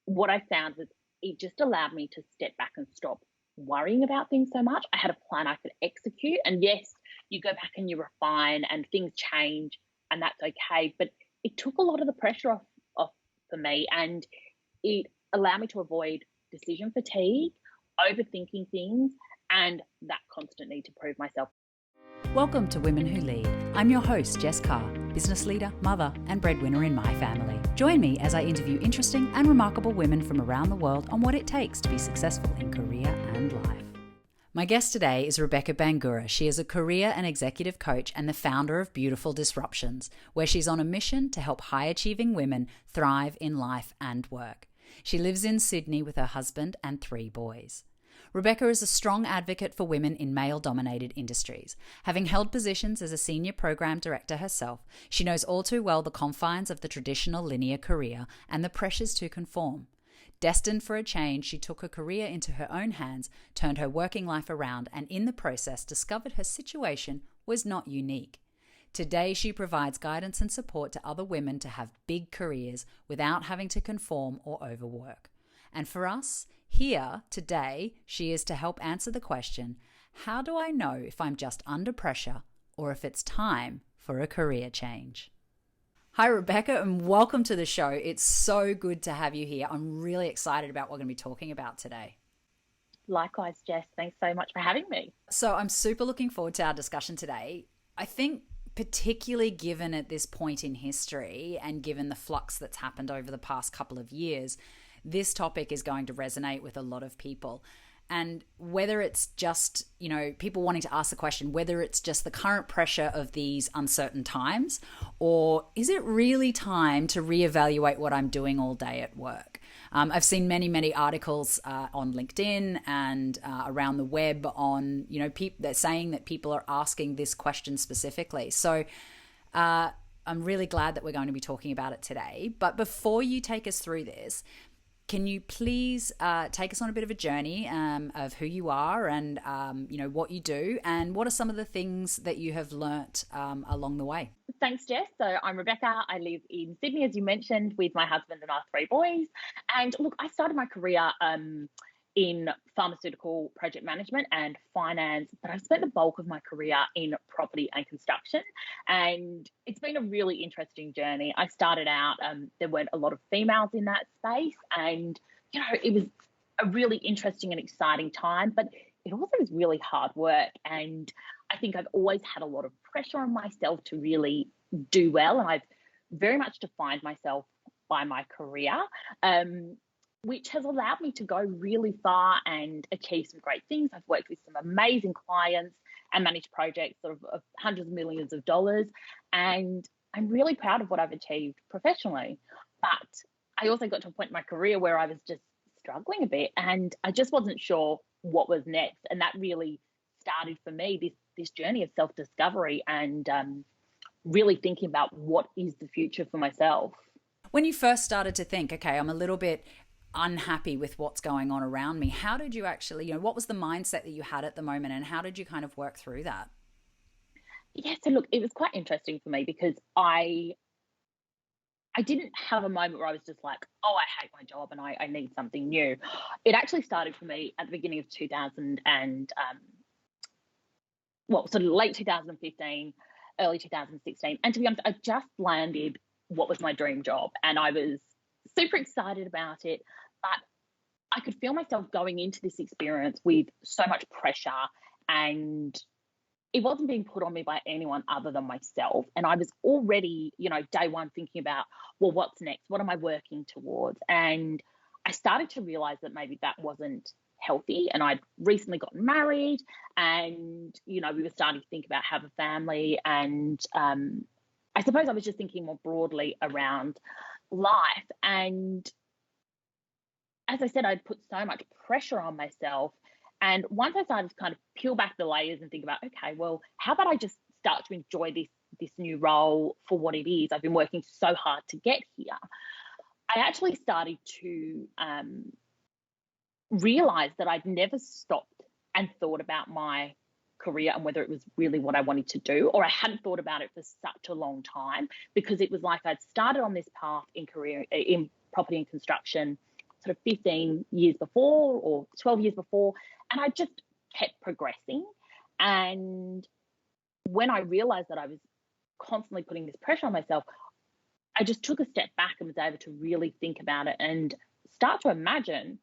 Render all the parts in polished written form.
what I found was it just allowed me to step back and stop worrying about things so much. I had a plan I could execute. And yes, you go back and you refine and things change, and that's okay. But it took a lot of the pressure off for me, and it allowed me to avoid decision fatigue, overthinking things, and that constant need to prove myself. Welcome to Women Who Lead. I'm your host, Jess Carr, business leader, mother, and breadwinner in my family. Join me as I interview interesting and remarkable women from around the world on what it takes to be successful in career and life. My guest today is Rebecca Bangura. She is a career and executive coach and the founder of Beautiful Disruptions, where she's on a mission to help high-achieving women thrive in life and work. She lives in Sydney with her husband and 3 boys. Rebecca is a strong advocate for women in male-dominated industries. Having held positions as a senior program director herself, she knows all too well the confines of the traditional linear career and the pressures to conform. Destined for a change, she took her career into her own hands, turned her working life around, and in the process discovered her situation was not unique. Today, she provides guidance and support to other women to have big careers without having to conform or overwork. And for us, here today, she is to help answer the question, how do I know if I'm just under pressure or if it's time for a career change? Hi, Rebecca, and welcome to the show. It's so good to have you here. I'm really excited about what we're going to be talking about today. Likewise, Jess, thanks so much for having me. So I'm super looking forward to our discussion today. I think particularly given at this point in history and given the flux that's happened over the past couple of years, this topic is going to resonate with a lot of people. And whether it's just, people wanting to ask the question, whether it's just the current pressure of these uncertain times, or is it really time to reevaluate what I'm doing all day at work? I've seen many articles on LinkedIn and around the web on, they're saying that people are asking this question specifically. So I'm really glad that we're going to be talking about it today. But before you take us through this, can you please take us on a bit of a journey of who you are and, what you do and what are some of the things that you have learnt along the way? Thanks, Jess. So I'm Rebecca. I live in Sydney, as you mentioned, with my husband and our 3 boys. And look, I started my career in pharmaceutical project management and finance, but I've spent the bulk of my career in property and construction. And it's been a really interesting journey. I started out, there weren't a lot of females in that space. And, it was a really interesting and exciting time, but it also was really hard work. And I think I've always had a lot of pressure on myself to really do well. And I've very much defined myself by my career. Which has allowed me to go really far and achieve some great things. I've worked with some amazing clients and managed projects of hundreds of millions of dollars. And I'm really proud of what I've achieved professionally. But I also got to a point in my career where I was just struggling a bit and I just wasn't sure what was next. And that really started for me this journey of self-discovery and really thinking about what is the future for myself. When you first started to think, okay, I'm a little bit unhappy with what's going on around me, how did you actually, what was the mindset that you had at the moment and how did you kind of work through that? Yeah, so look, it was quite interesting for me because I didn't have a moment where I was just like, oh, I hate my job and I need something new. It actually started for me at the beginning of 2000 and, sort of late 2015, early 2016. And to be honest, I just landed what was my dream job and I was super excited about it, but I could feel myself going into this experience with so much pressure and it wasn't being put on me by anyone other than myself. And I was already, day one thinking about, well, what's next? What am I working towards? And I started to realize that maybe that wasn't healthy. And I'd recently gotten married and, we were starting to think about have a family. And I suppose I was just thinking more broadly around life. And as I said, I'd put so much pressure on myself. And once I started to kind of peel back the layers and think about, okay, well, how about I just start to enjoy this new role for what it is? I've been working so hard to get here. I actually started to realize that I'd never stopped and thought about my career and whether it was really what I wanted to do, or I hadn't thought about it for such a long time because it was like I'd started on this path in property and construction. sort of 15 years before or 12 years before, and I just kept progressing. And when I realized that I was constantly putting this pressure on myself, I just took a step back and was able to really think about it and start to imagine,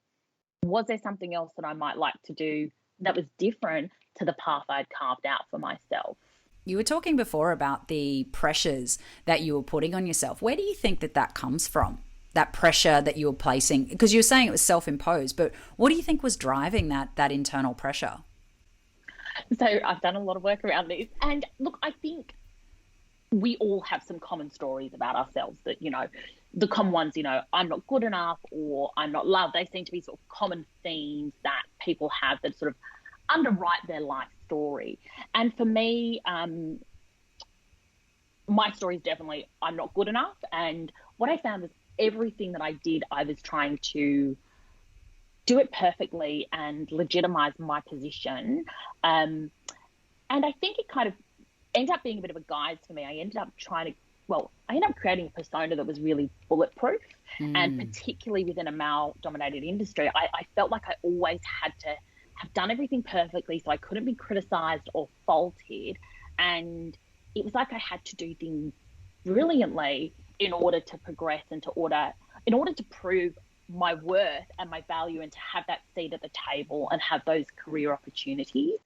was there something else that I might like to do that was different to the path I'd carved out for myself? You were talking before about the pressures that you were putting on yourself. Where do you think that comes from? That pressure that you were placing? Because you were saying it was self-imposed, but what do you think was driving that internal pressure? So I've done a lot of work around this. And look, I think we all have some common stories about ourselves that, the common ones, I'm not good enough or I'm not loved. They seem to be sort of common themes that people have that sort of underwrite their life story. And for me, my story is definitely I'm not good enough. And what I found was everything that I did, I was trying to do it perfectly and legitimize my position. And I think it kind of ended up being a bit of a guide for me. I ended up creating a persona that was really bulletproof. And particularly within a male-dominated industry, I felt like I always had to have done everything perfectly, so I couldn't be criticized or faulted. And it was like I had to do things brilliantly in order to progress and in order to prove my worth and my value and to have that seat at the table and have those career opportunities.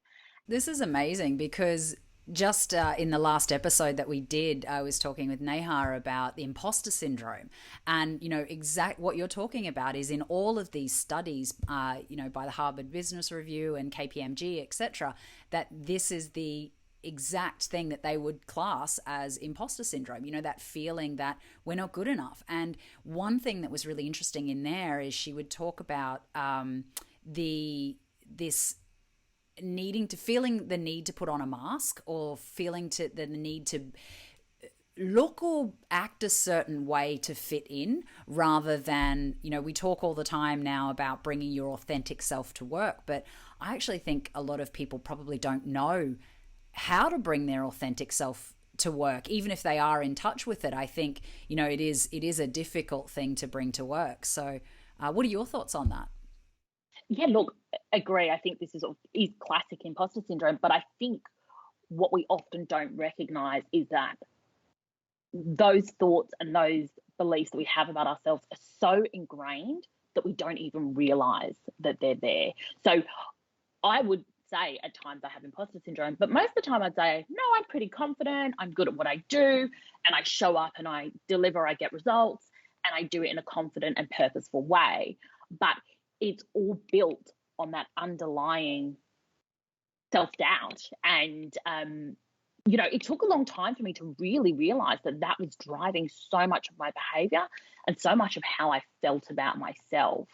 This is amazing because just in the last episode that we did, I was talking with Neha about the imposter syndrome. And, exact what you're talking about is in all of these studies, by the Harvard Business Review and KPMG, etc., that this is the exact thing that they would class as imposter syndrome, that feeling that we're not good enough. And one thing that was really interesting in there is she would talk about feeling the need to put on a mask or feeling the need to look or act a certain way to fit in rather than, we talk all the time now about bringing your authentic self to work, but I actually think a lot of people probably don't know how to bring their authentic self to work, even if they are in touch with it. I think, it is a difficult thing to bring to work. So what are your thoughts on that? Yeah, look, agree. I think this is classic imposter syndrome, but I think what we often don't recognize is that those thoughts and those beliefs that we have about ourselves are so ingrained that we don't even realize that they're there. So I would say at times I have imposter syndrome, but most of the time I'd say, no, I'm pretty confident. I'm good at what I do and I show up and I deliver, I get results and I do it in a confident and purposeful way. But it's all built on that underlying self-doubt. And, it took a long time for me to really realize that was driving so much of my behavior and so much of how I felt about myself.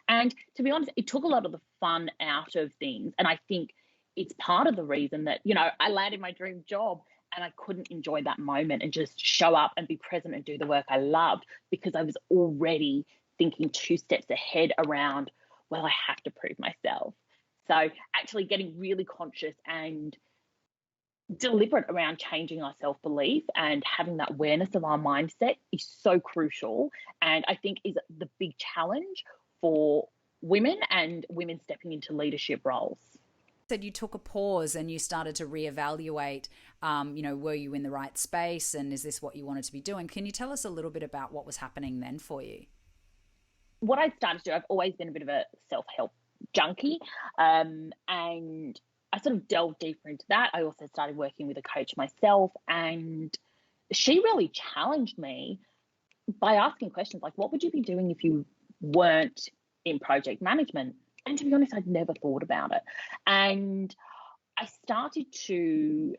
And to be honest, it took a lot of the fun out of things. And I think it's part of the reason that, I landed my dream job and I couldn't enjoy that moment and just show up and be present and do the work I loved because I was already thinking 2 steps ahead around, well, I have to prove myself. So actually getting really conscious and deliberate around changing our self-belief and having that awareness of our mindset is so crucial. And I think is the big challenge for women and women stepping into leadership roles. Said you took a pause and you started to reevaluate, were you in the right space and is this what you wanted to be doing? Can you tell us a little bit about what was happening then for you? What I started to do, I've always been a bit of a self-help junkie, and I sort of delved deeper into that. I also started working with a coach myself, and she really challenged me by asking questions like, what would you be doing if you weren't in project management? And to be honest, I'd never thought about it. And I started to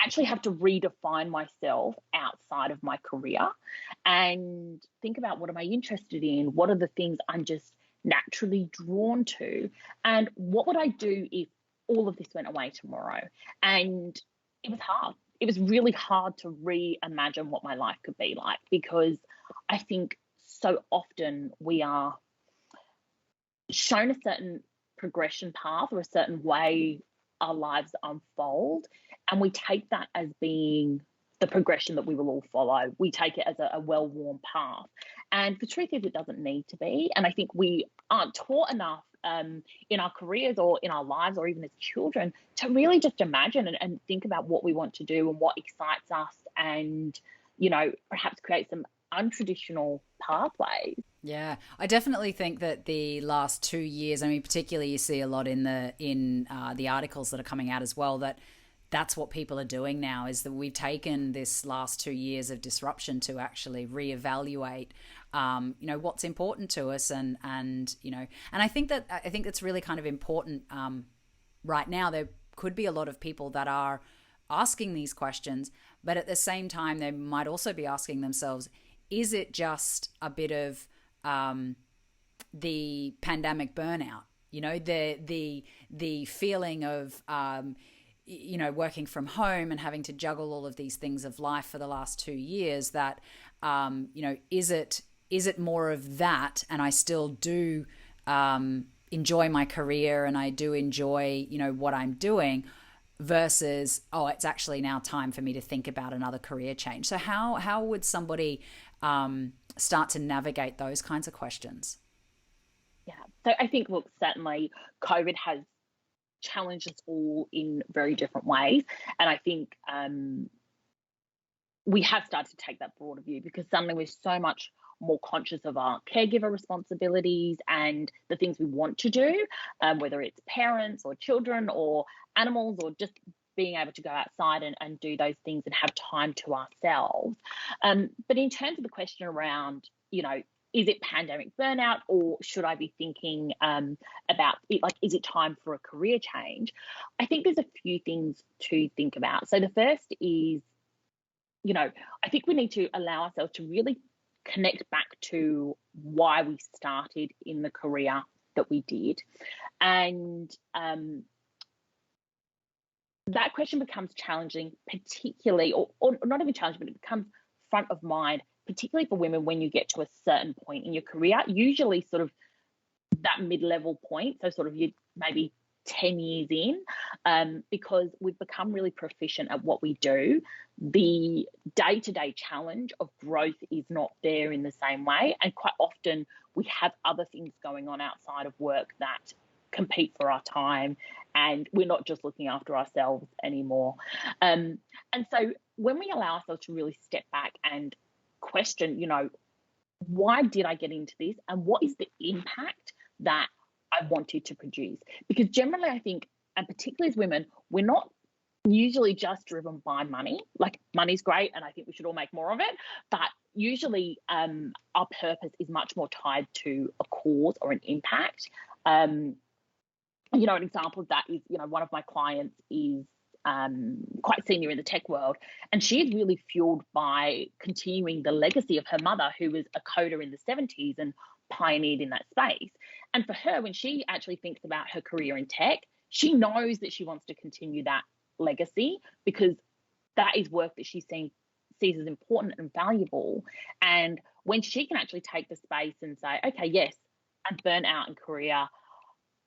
actually have to redefine myself outside of my career and think about what am I interested in? What are the things I'm just naturally drawn to? And what would I do if all of this went away tomorrow? And it was hard. It was really hard to reimagine what my life could be like because I think so often we are shown a certain progression path or a certain way our lives unfold, and we take that as being the progression that we will all follow. We take it as a well-worn path. And the truth is, it doesn't need to be. And I think we aren't taught enough in our careers or in our lives or even as children to really just imagine and think about what we want to do and what excites us, and, perhaps create some untraditional pathways. Yeah, I definitely think that the last 2 years, I mean, particularly you see a lot in the articles that are coming out as well, that's what people are doing now, is that we've taken this last 2 years of disruption to actually reevaluate, what's important to us, and I think that's really kind of important right now. There could be a lot of people that are asking these questions, but at the same time, they might also be asking themselves, is it just a bit of the pandemic burnout? The feeling of working from home and having to juggle all of these things of life for the last 2 years, that is it more of that, and I still do enjoy my career and I do enjoy what I'm doing, versus it's actually now time for me to think about another career change. So how would somebody start to navigate those kinds of questions? Yeah, so I think, look, certainly COVID has challenged us all in very different ways. And I think we have started to take that broader view, because suddenly we're so much more conscious of our caregiver responsibilities and the things we want to do, whether it's parents or children or animals, or just being able to go outside and do those things and have time to ourselves. But in terms of the question around, is it pandemic burnout, or should I be thinking about it, like, is it time for a career change? I think there's a few things to think about. So the first is, I think we need to allow ourselves to really connect back to why we started in the career that we did. And that question becomes challenging, particularly, or not even challenging, but it becomes front of mind, particularly for women when you get to a certain point in your career, usually sort of that mid-level point. So sort of you maybe 10 years in, because we've become really proficient at what we do. The day-to-day challenge of growth is not there in the same way. And quite often we have other things going on outside of work that compete for our time, and we're not just looking after ourselves anymore. And so when we allow ourselves to really step back and question, why did I get into this, and what is the impact that I wanted to produce? Because generally I think, and particularly as women, we're not usually just driven by money. Like, money's great and I think we should all make more of it, but usually our purpose is much more tied to a cause or an impact. An example of that is, one of my clients is quite senior in the tech world, and she is really fueled by continuing the legacy of her mother, who was a coder in the 70s and pioneered in that space. And for her, when she actually thinks about her career in tech, she knows that she wants to continue that legacy, because that is work that she sees as important and valuable. And when she can actually take the space and say, okay, yes, I'm burnt out in career,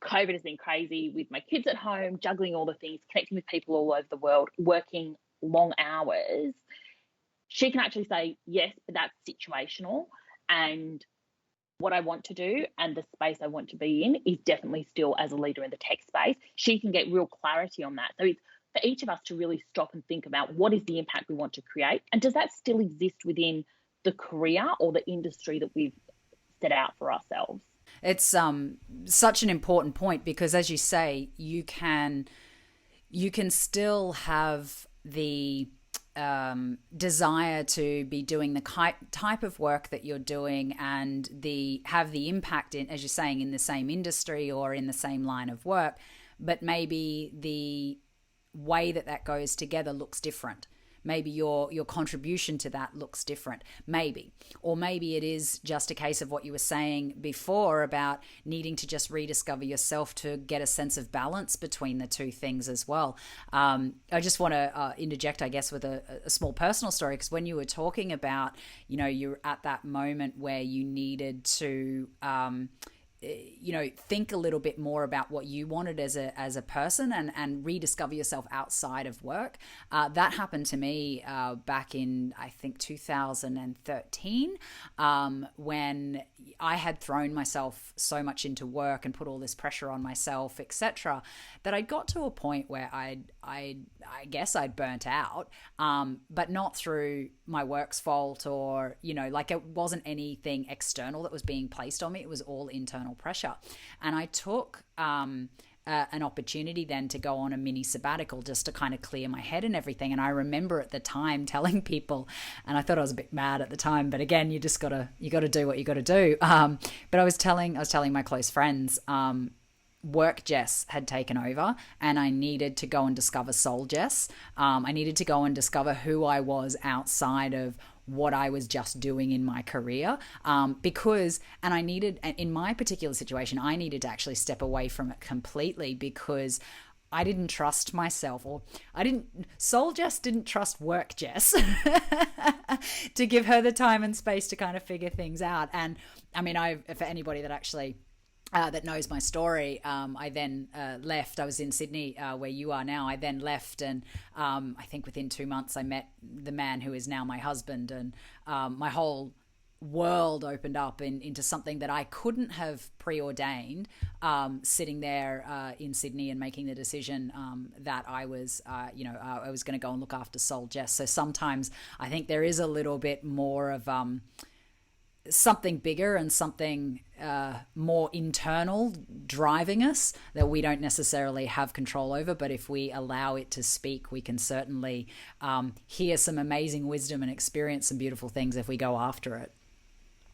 COVID has been crazy with my kids at home, juggling all the things, connecting with people all over the world, working long hours, she can actually say, yes, but that's situational. And what I want to do and the space I want to be in is definitely still as a leader in the tech space. She can get real clarity on that. So it's for each of us to really stop and think about, what is the impact we want to create? And does that still exist within the career or the industry that we've set out for ourselves? It's such an important point, because, as you say, you can still have the desire to be doing the type of work that you're doing, and have the impact in, as you're saying, in the same industry or in the same line of work, but maybe the way that goes together looks different. Maybe your contribution to that looks different, maybe. Or maybe it is just a case of what you were saying before about needing to just rediscover yourself to get a sense of balance between the two things as well. I just want to interject, I guess, with a small personal story, because when you were talking about, you're at that moment where you needed to think a little bit more about what you wanted as a person, and rediscover yourself outside of work. That happened to me back in, I think, 2013, when I had thrown myself so much into work and put all this pressure on myself, etc., that I got to a point where I guess I'd burnt out, but not through my work's fault, or it wasn't anything external that was being placed on me. It was all internal pressure. And I took an opportunity then to go on a mini sabbatical just to kind of clear my head and everything. And I remember at the time telling people, and I thought I was a bit mad at the time, but again, you gotta do what you gotta do. But I was telling my close friends, work Jess had taken over, and I needed to go and discover soul Jess. I needed to go and discover who I was outside of what I was just doing in my career, because I needed, in my particular situation, I needed to actually step away from it completely, because I didn't trust myself, or soul Jess didn't trust work Jess to give her the time and space to kind of figure things out. And I mean, for anybody that actually that knows my story, I then left. I was in Sydney, where you are now. I then left, and I think within 2 months I met the man who is now my husband, and my whole world opened up into something that I couldn't have preordained, sitting there in Sydney and making the decision that I was I was going to go and look after soul Jess. So sometimes I think there is a little bit more of something bigger and something more internal driving us that we don't necessarily have control over. But if we allow it to speak, we can certainly hear some amazing wisdom and experience some beautiful things if we go after it.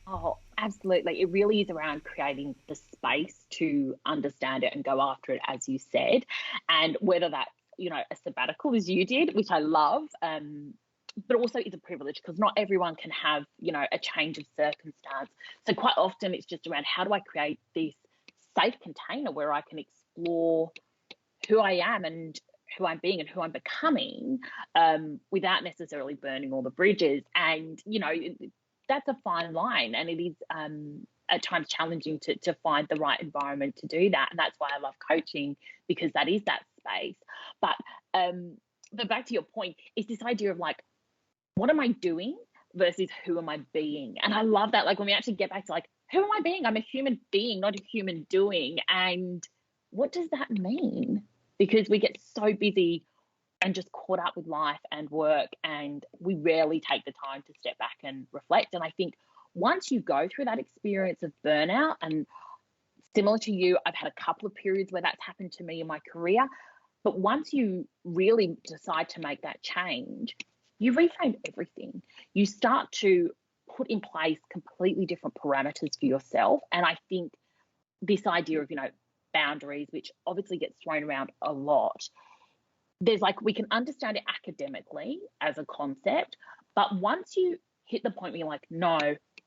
Oh, absolutely. It really is around creating the space to understand it and go after it, as you said. And whether that, a sabbatical as you did, which I love, but also is a privilege, because not everyone can have, a change of circumstance. So quite often it's just around, how do I create this safe container where I can explore who I am and who I'm being and who I'm becoming, without necessarily burning all the bridges. And, that's a fine line, and it is at times challenging to find the right environment to do that. And that's why I love coaching, because that is that space. But back to your point, is this idea of like, what am I doing versus who am I being? And I love that. Like, when we actually get back to like, who am I being? I'm a human being, not a human doing. And what does that mean? Because we get so busy and just caught up with life and work, and we rarely take the time to step back and reflect. And I think once you go through that experience of burnout, and similar to you, I've had a couple of periods where that's happened to me in my career, but once you really decide to make that change, you reframe everything. You start to put in place completely different parameters for yourself. And I think this idea of, boundaries, which obviously gets thrown around a lot, there's like, we can understand it academically as a concept, but once you hit the point where you're like, no,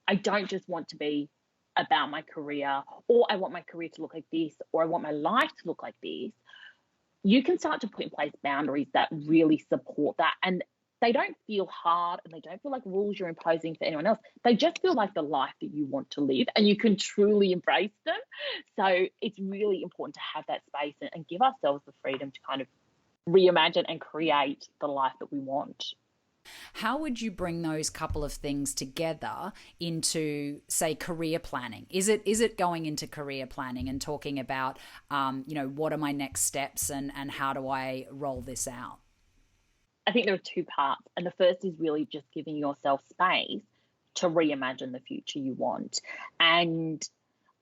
I don't just want to be about my career, or I want my career to look like this, or I want my life to look like this, you can start to put in place boundaries that really support that. And they don't feel hard, and they don't feel like rules you're imposing for anyone else. They just feel like the life that you want to live, and you can truly embrace them. So it's really important to have that space and give ourselves the freedom to kind of reimagine and create the life that we want. How would you bring those couple of things together into, say, career planning? Is it going into career planning and talking about, what are my next steps, and how do I roll this out? I think there are two parts. And the first is really just giving yourself space to reimagine the future you want. And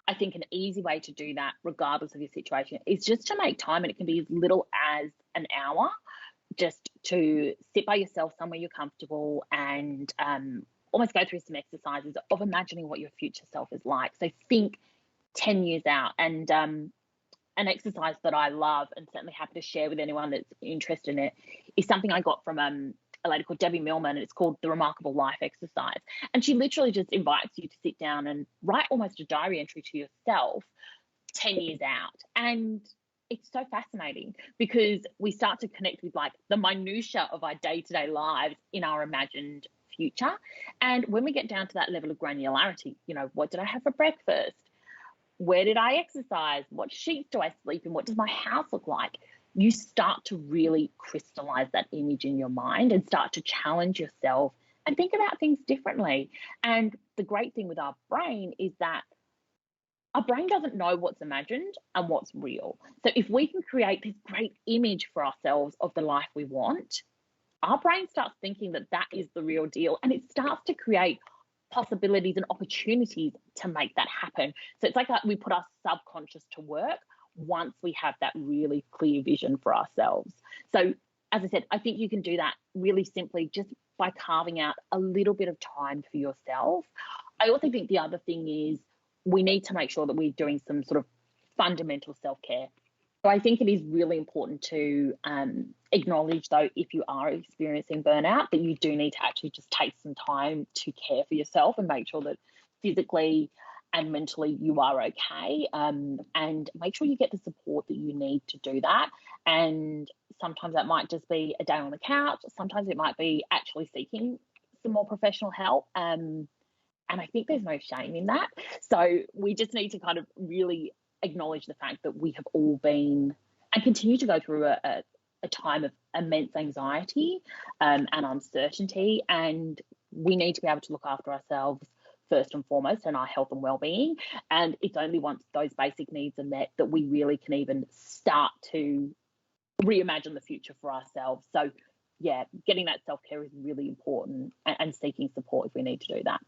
I think an easy way to do that, regardless of your situation, is just to make time. And it can be as little as an hour, just to sit by yourself somewhere you're comfortable and almost go through some exercises of imagining what your future self is like. So think 10 years out. And an exercise that I love and certainly happy to share with anyone that's interested in it is something I got from a lady called Debbie Millman, and it's called the Remarkable Life Exercise. And she literally just invites you to sit down and write almost a diary entry to yourself 10 years out. And it's so fascinating, because we start to connect with like the minutiae of our day-to-day lives in our imagined future. And when we get down to that level of granularity, what did I have for breakfast? Where did I exercise? What sheets do I sleep in? What does my house look like? You start to really crystallize that image in your mind and start to challenge yourself and think about things differently. And the great thing with our brain is that our brain doesn't know what's imagined and what's real. So if we can create this great image for ourselves of the life we want, our brain starts thinking that that is the real deal, and it starts to create possibilities and opportunities to make that happen. So it's like we put our subconscious to work once we have that really clear vision for ourselves. So as I said, I think you can do that really simply just by carving out a little bit of time for yourself. I also think the other thing is we need to make sure that we're doing some sort of fundamental self-care. So I think it is really important to acknowledge, though, if you are experiencing burnout, that you do need to actually just take some time to care for yourself and make sure that physically and mentally you are okay, and make sure you get the support that you need to do that. And sometimes that might just be a day on the couch. Sometimes it might be actually seeking some more professional help. And I think there's no shame in that. So we just need to kind of really acknowledge the fact that we have all been and continue to go through a time of immense anxiety and uncertainty. And we need to be able to look after ourselves first and foremost and our health and well-being. And it's only once those basic needs are met that we really can even start to reimagine the future for ourselves. So yeah, getting that self-care is really important, and seeking support if we need to do that.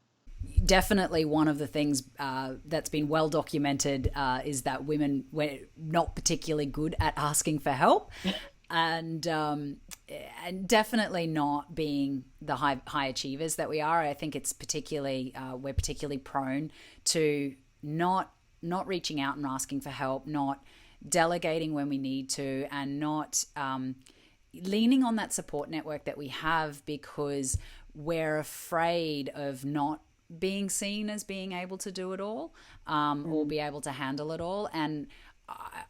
Definitely one of the things that's been well documented is that women were not particularly good at asking for help. And definitely not being the high achievers that we are. I think it's particularly we're particularly prone to not reaching out and asking for help, not delegating when we need to, and not leaning on that support network that we have because we're afraid of not being seen as being able to do it all, or be able to handle it all. And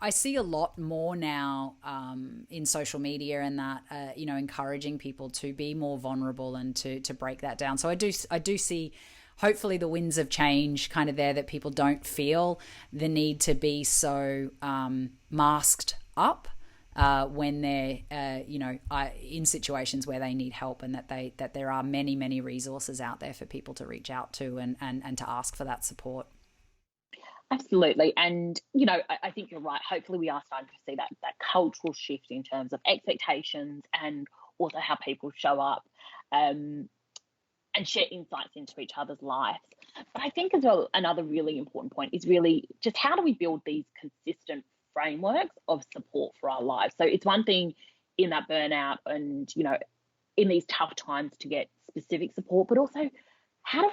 I see a lot more now in social media and that, encouraging people to be more vulnerable and to break that down. So I do see hopefully the winds of change kind of there, that people don't feel the need to be so masked up when they're, in situations where they need help, and that there are many, many resources out there for people to reach out to and to ask for that support. Absolutely. And, I think you're right. Hopefully we are starting to see that cultural shift in terms of expectations and also how people show up and share insights into each other's lives. But I think as well, another really important point is really just how do we build these consistent frameworks of support for our lives? So it's one thing in that burnout and, in these tough times to get specific support, but also how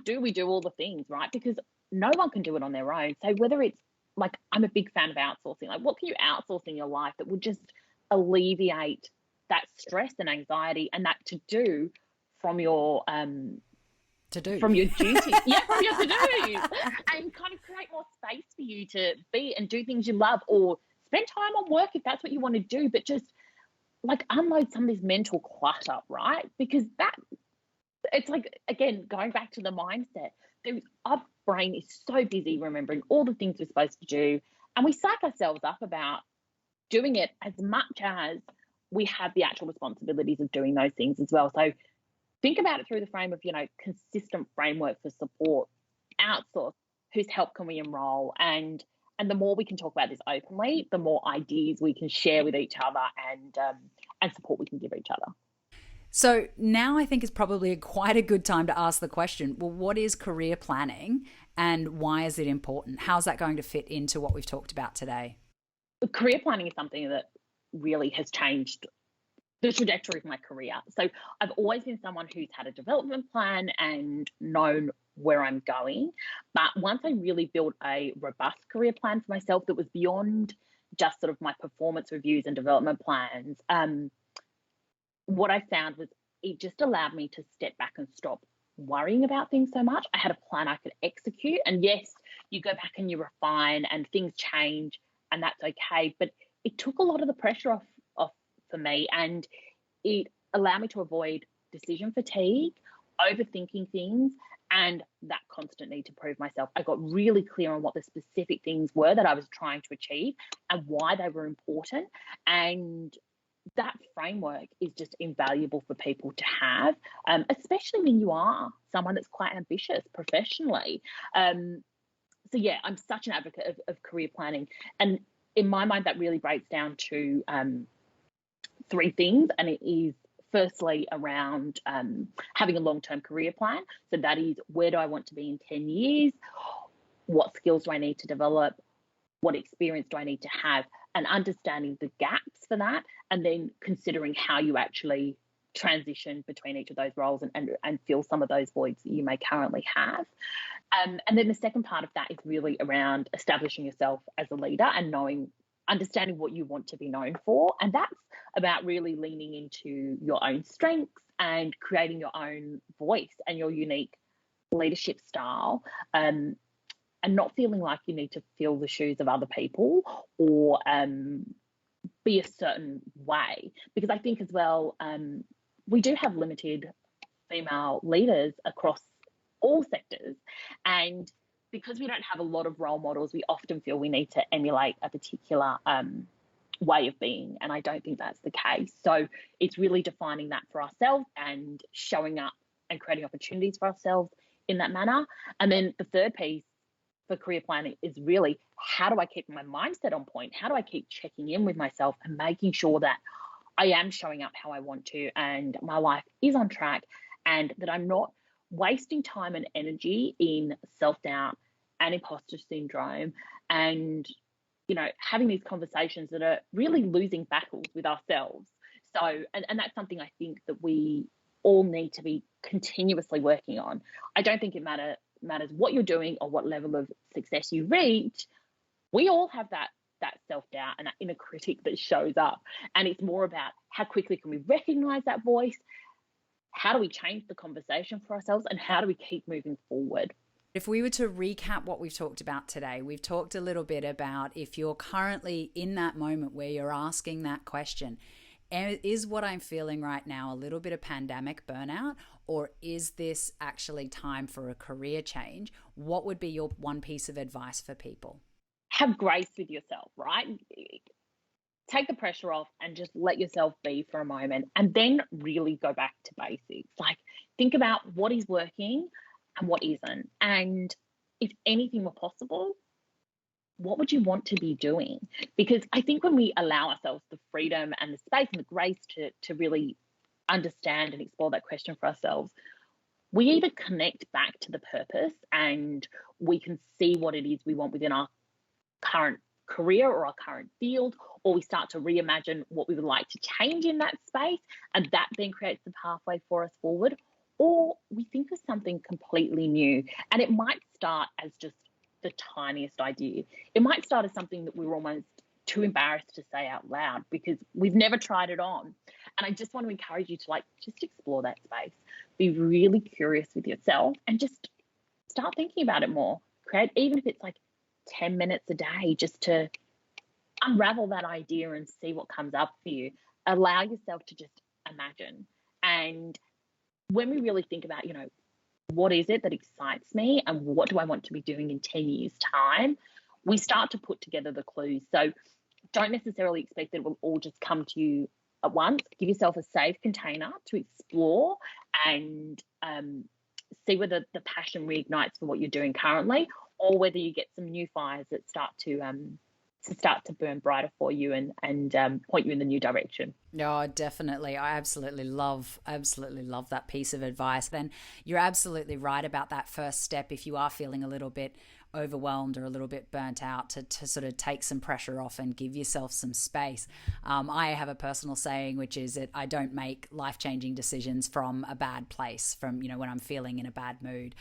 do we do all the things, right? Because no one can do it on their own. So whether it's like, I'm a big fan of outsourcing, like what can you outsource in your life that would just alleviate that stress and anxiety and that to do from your from your duty, from your to-dos, and kind of create more space for you to be and do things you love, or spend time on work if that's what you want to do, but just like unload some of this mental clutter, right? Because it's like, again, going back to the mindset, our brain is so busy remembering all the things we're supposed to do, and we psych ourselves up about doing it as much as we have the actual responsibilities of doing those things as well. So think about it through the frame of, consistent framework for support, outsource, whose help can we enroll, and the more we can talk about this openly, the more ideas we can share with each other and support we can give each other. So now I think is probably quite a good time to ask the question, well, what is career planning and why is it important? How's that going to fit into what we've talked about today? Career planning is something that really has changed the trajectory of my career. So I've always been someone who's had a development plan and known where I'm going. But once I really built a robust career plan for myself that was beyond just sort of my performance reviews and development plans, what I found was it just allowed me to step back and stop worrying about things so much. I had a plan I could execute. And yes, you go back and you refine and things change, and that's okay. But it took a lot of the pressure off for me, and it allowed me to avoid decision fatigue, overthinking things, and that constant need to prove myself. I got really clear on what the specific things were that I was trying to achieve and why they were important. And that framework is just invaluable for people to have, especially when you are someone that's quite ambitious professionally. So yeah, I'm such an advocate of career planning. And in my mind, that really breaks down to three things. And it is firstly around having a long-term career plan. So that is, where do I want to be in 10 years? What skills do I need to develop? What experience do I need to have? And understanding the gaps for that, and then considering how you actually transition between each of those roles and fill some of those voids that you may currently have. And then the second part of that is really around establishing yourself as a leader and understanding what you want to be known for. And that's about really leaning into your own strengths and creating your own voice and your unique leadership style. And not feeling like you need to fill the shoes of other people or be a certain way. Because I think as well, we do have limited female leaders across all sectors. And because we don't have a lot of role models, we often feel we need to emulate a particular way of being. And I don't think that's the case. So it's really defining that for ourselves and showing up and creating opportunities for ourselves in that manner. And then the third piece for career planning is really, how do I keep my mindset on point? How do I keep checking in with myself and making sure that I am showing up how I want to and my life is on track, and that I'm not wasting time and energy in self-doubt and imposter syndrome and, having these conversations that are really losing battles with ourselves. So, and that's something I think that we all need to be continuously working on. I don't think it matters what you're doing or what level of success you reach. We all have that self-doubt and that inner critic that shows up. And it's more about how quickly can we recognize that voice? How do we change the conversation for ourselves? And how do we keep moving forward? If we were to recap what we've talked about today, we've talked a little bit about if you're currently in that moment where you're asking that question, is what I'm feeling right now a little bit of pandemic burnout, or is this actually time for a career change? What would be your one piece of advice for people? Have grace with yourself, right? Take the pressure off and just let yourself be for a moment, and then really go back to basics. Like, think about what is working and what isn't. And if anything were possible, what would you want to be doing? Because I think when we allow ourselves the freedom and the space and the grace to really understand and explore that question for ourselves, we either connect back to the purpose and we can see what it is we want within our current career or our current field, or we start to reimagine what we would like to change in that space, and that then creates the pathway for us forward, or we think of something completely new. And it might start as just the tiniest idea. It might start as something that we were almost too embarrassed to say out loud because we've never tried it on. And I just want to encourage you to just explore that space. Be really curious with yourself and just start thinking about it more. Create, even if it's 10 minutes a day, just to unravel that idea and see what comes up for you. Allow yourself to just imagine. And when we really think about, what is it that excites me and what do I want to be doing in 10 years' time, we start to put together the clues. So don't necessarily expect that it will all just come to you at once. Give yourself a safe container to explore and see whether the passion reignites for what you're doing currently, or whether you get some new fires that start to burn brighter for you and point you in the new direction. Oh, definitely. I absolutely love that piece of advice. Then you're absolutely right about that first step. If you are feeling a little bit overwhelmed or a little bit burnt out, to sort of take some pressure off and give yourself some space. I have a personal saying, which is that I don't make life-changing decisions from a bad place, from, when I'm feeling in a bad mood.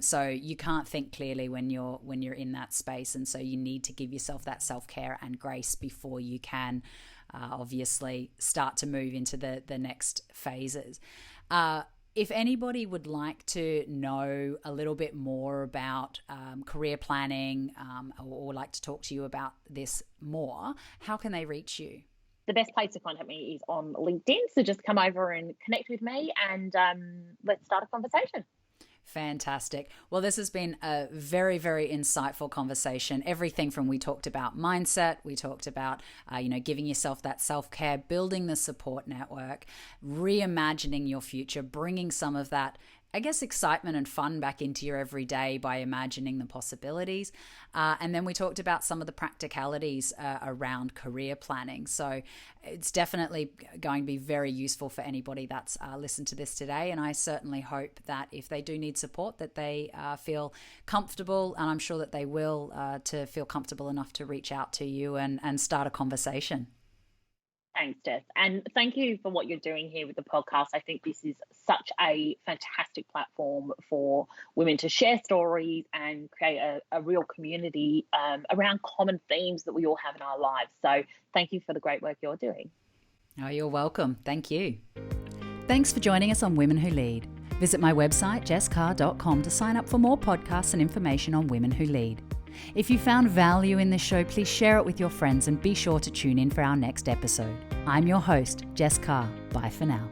So you can't think clearly when you're in that space. And so you need to give yourself that self-care and grace before you can obviously start to move into the next phases. If anybody would like to know a little bit more about career planning or like to talk to you about this more, how can they reach you? The best place to contact me is on LinkedIn. So just come over and connect with me and let's start a conversation. Fantastic. Well, this has been a very, very insightful conversation. Everything from we talked about mindset, we talked about, giving yourself that self-care, building the support network, reimagining your future, bringing some of that, I guess, excitement and fun back into your everyday by imagining the possibilities. And then we talked about some of the practicalities around career planning. So it's definitely going to be very useful for anybody that's listened to this today. And I certainly hope that if they do need support, that they feel comfortable, and I'm sure that they will, to feel comfortable enough to reach out to you and start a conversation. Thanks, Jess. And thank you for what you're doing here with the podcast. I think this is such a fantastic platform for women to share stories and create a real community around common themes that we all have in our lives. So thank you for the great work you're doing. Oh, you're welcome. Thank you. Thanks for joining us on Women Who Lead. Visit my website, jesscarr.com, to sign up for more podcasts and information on women who lead. If you found value in this show, please share it with your friends and be sure to tune in for our next episode. I'm your host, Jess Carr. Bye for now.